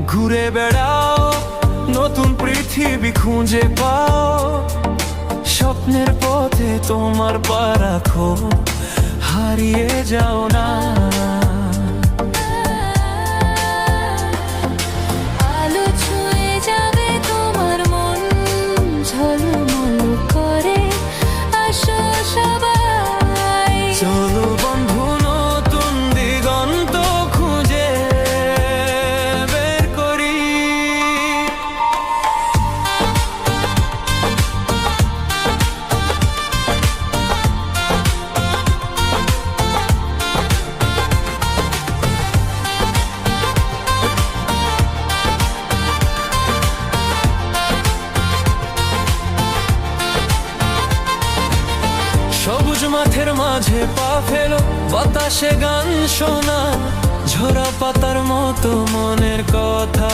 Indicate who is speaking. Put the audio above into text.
Speaker 1: ঘুরে বেড়াও, নতুন পৃথিবী খুঁজে পাও, স্বপ্নের পথে তোমার পা রাখো, হারিয়ে যাও না।
Speaker 2: আলো ছুঁয়ে যাবে তোমার মন, ঝলমল করে আসো সবাই।
Speaker 1: চলো বন্ধু, নতুন দিগন্ত খুঁজে বের করি। সবুজ মাঠের মাঝে পা ফেলো, বাতাসে গান শোনা, ঝরা পাতার মতো মনের কথা